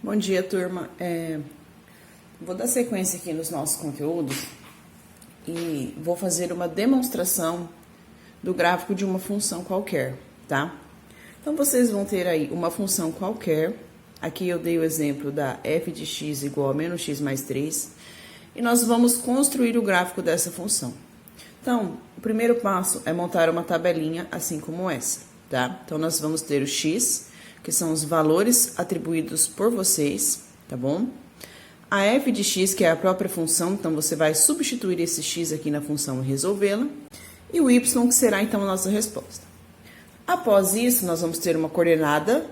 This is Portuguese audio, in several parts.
Bom dia, turma. Vou dar sequência aqui nos nossos conteúdos e vou fazer uma demonstração do gráfico de uma função qualquer, tá? Então, vocês vão ter aí uma função qualquer. Aqui eu dei o exemplo da f de x igual a menos x mais 3. E nós vamos construir o gráfico dessa função. Então, o primeiro passo é montar uma tabelinha assim como essa, tá? Então, nós vamos ter o x, que são os valores atribuídos por vocês, tá bom? A f de x, que é a própria função, então você vai substituir esse x aqui na função e resolvê-la. E o y, que será então a nossa resposta. Após isso, nós vamos ter uma coordenada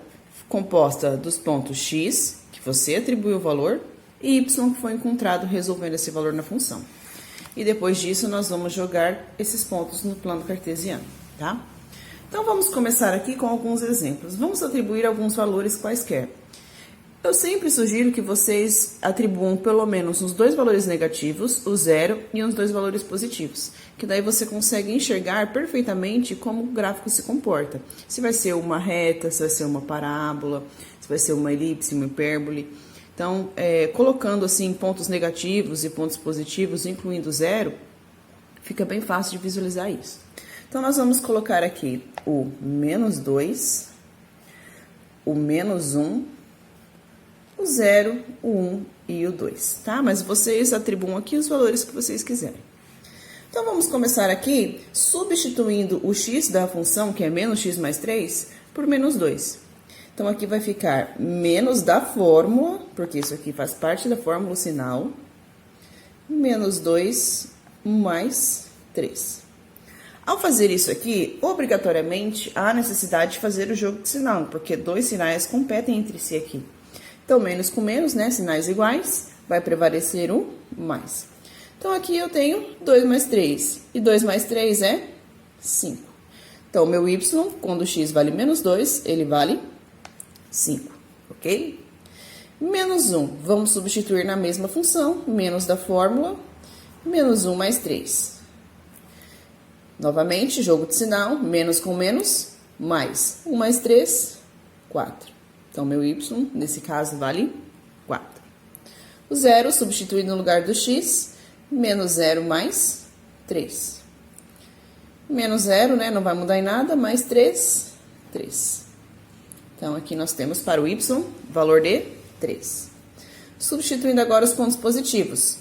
composta dos pontos x, que você atribuiu o valor, e y, que foi encontrado resolvendo esse valor na função. E depois disso, nós vamos jogar esses pontos no plano cartesiano, tá? Então, vamos começar aqui com alguns exemplos. Vamos atribuir alguns valores quaisquer. Eu sempre sugiro que vocês atribuam pelo menos uns dois valores negativos, o zero, e uns dois valores positivos. Que daí você consegue enxergar perfeitamente como o gráfico se comporta. Se vai ser uma reta, se vai ser uma parábola, se vai ser uma elipse, uma hipérbole. Então, colocando assim pontos negativos e pontos positivos, incluindo zero, fica bem fácil de visualizar isso. Então, nós vamos colocar aqui o menos 2, o menos 1, o 0, o 1 e o 2, tá? Mas vocês atribuam aqui os valores que vocês quiserem. Então, vamos começar aqui substituindo o x da função, que é menos x mais 3, por menos 2. Então, aqui vai ficar menos da fórmula, porque isso aqui faz parte da fórmula, o sinal, menos 2 mais 3. Ao fazer isso aqui, obrigatoriamente, há necessidade de fazer o jogo de sinal, porque dois sinais competem entre si aqui. Então, menos com menos, né, sinais iguais, vai prevalecer o mais. Então, aqui eu tenho 2 mais 3, e 2 mais 3 é 5. Então, o meu y, quando o x vale menos 2, ele vale 5, ok? Menos 1, vamos substituir na mesma função, menos da fórmula, menos 1 mais 3. Novamente, jogo de sinal, menos com menos, mais 1 mais 3, 4. Então, meu y, nesse caso, vale 4. O 0, substituído no lugar do x, menos 0 mais 3. Menos 0, né, não vai mudar em nada, mais 3, 3. Então, aqui nós temos para o y, valor de 3. Substituindo agora os pontos positivos.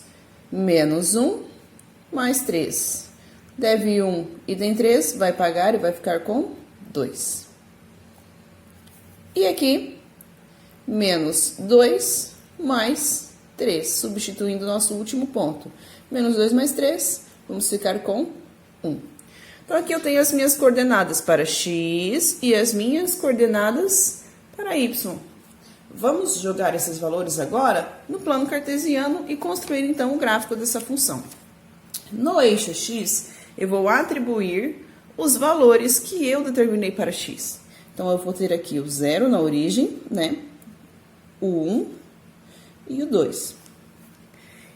Menos 1 mais 3. Deve 1 e tem 3, vai pagar e vai ficar com 2. E aqui, menos 2 mais 3, substituindo o nosso último ponto. Menos 2 mais 3, vamos ficar com 1. Então, aqui eu tenho as minhas coordenadas para x e as minhas coordenadas para y. Vamos jogar esses valores agora no plano cartesiano e construir, então, o gráfico dessa função. No eixo x, eu vou atribuir os valores que eu determinei para x. Então, eu vou ter aqui o 0 na origem, né? O 1 e o 2.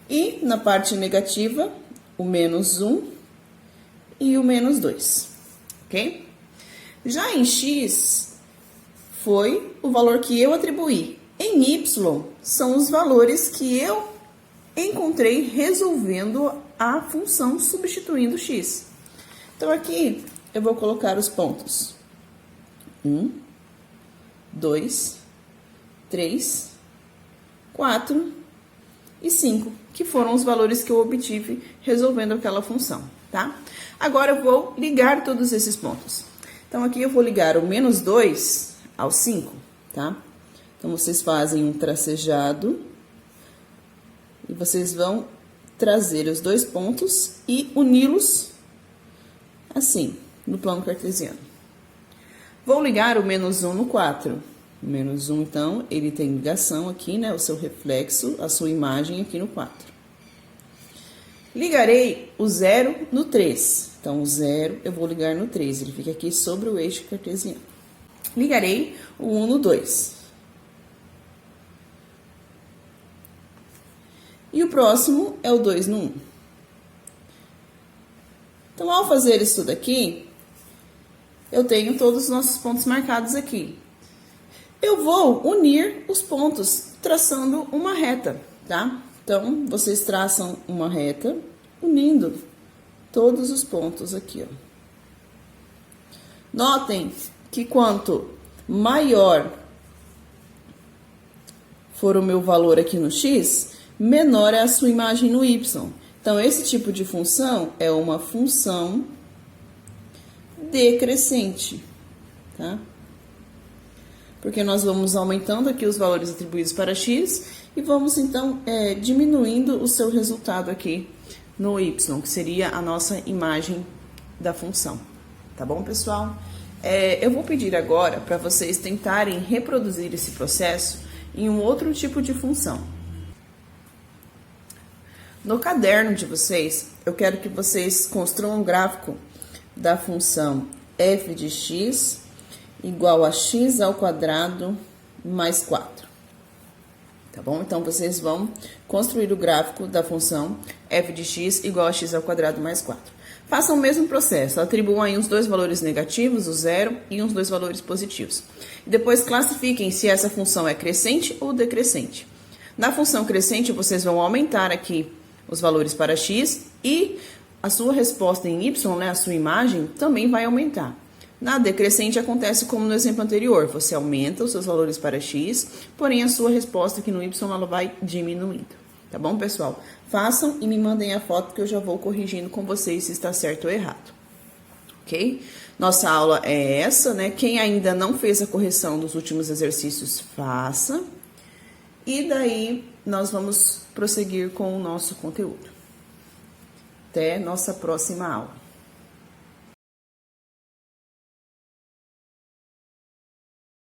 E, na parte negativa, o menos 1 e o menos 2, ok? Já em x, foi o valor que eu atribuí. Em y, são os valores que eu encontrei resolvendo a função substituindo x. Então, aqui eu vou colocar os pontos 1, 2, 3, 4 e 5, que foram os valores que eu obtive resolvendo aquela função, tá? Agora, eu vou ligar todos esses pontos. Então, aqui eu vou ligar o menos 2 ao 5, tá? Então, vocês fazem um tracejado e vocês vão trazer os dois pontos e uni-los assim, no plano cartesiano. Vou ligar o menos 1 no 4. O menos 1, então, ele tem ligação aqui, né? O seu reflexo, a sua imagem aqui no 4. Ligarei o 0 no 3. Então, o 0 eu vou ligar no 3. Ele fica aqui sobre o eixo cartesiano. Ligarei o 1 no 2. E o próximo é o 2 no 1. Então, ao fazer isso daqui, eu tenho todos os nossos pontos marcados aqui. Eu vou unir os pontos traçando uma reta, tá? Então, vocês traçam uma reta unindo todos os pontos aqui, ó. Notem que quanto maior for o meu valor aqui no x, menor é a sua imagem no y. Então, esse tipo de função é uma função decrescente, tá? Porque nós vamos aumentando aqui os valores atribuídos para x e vamos, então, diminuindo o seu resultado aqui no y, que seria a nossa imagem da função. Tá bom, pessoal? Eu vou pedir agora para vocês tentarem reproduzir esse processo em um outro tipo de função. No caderno de vocês, eu quero que vocês construam um gráfico da função f de x igual a x ao quadrado mais 4. Tá bom? Então, vocês vão construir o gráfico da função f de x igual a x ao quadrado mais 4. Façam o mesmo processo, atribuam aí uns dois valores negativos, o 0, e uns dois valores positivos. E depois classifiquem se essa função é crescente ou decrescente. Na função crescente, vocês vão aumentar aqui os valores para x e a sua resposta em y, né, a sua imagem, também vai aumentar. Na decrescente acontece como no exemplo anterior, você aumenta os seus valores para x, porém a sua resposta aqui no y ela vai diminuindo. Tá bom, pessoal? Façam e me mandem a foto que eu já vou corrigindo com vocês se está certo ou errado. Ok? Nossa aula é essa, né? Quem ainda não fez a correção dos últimos exercícios, faça. E daí nós vamos prosseguir com o nosso conteúdo. Até nossa próxima aula.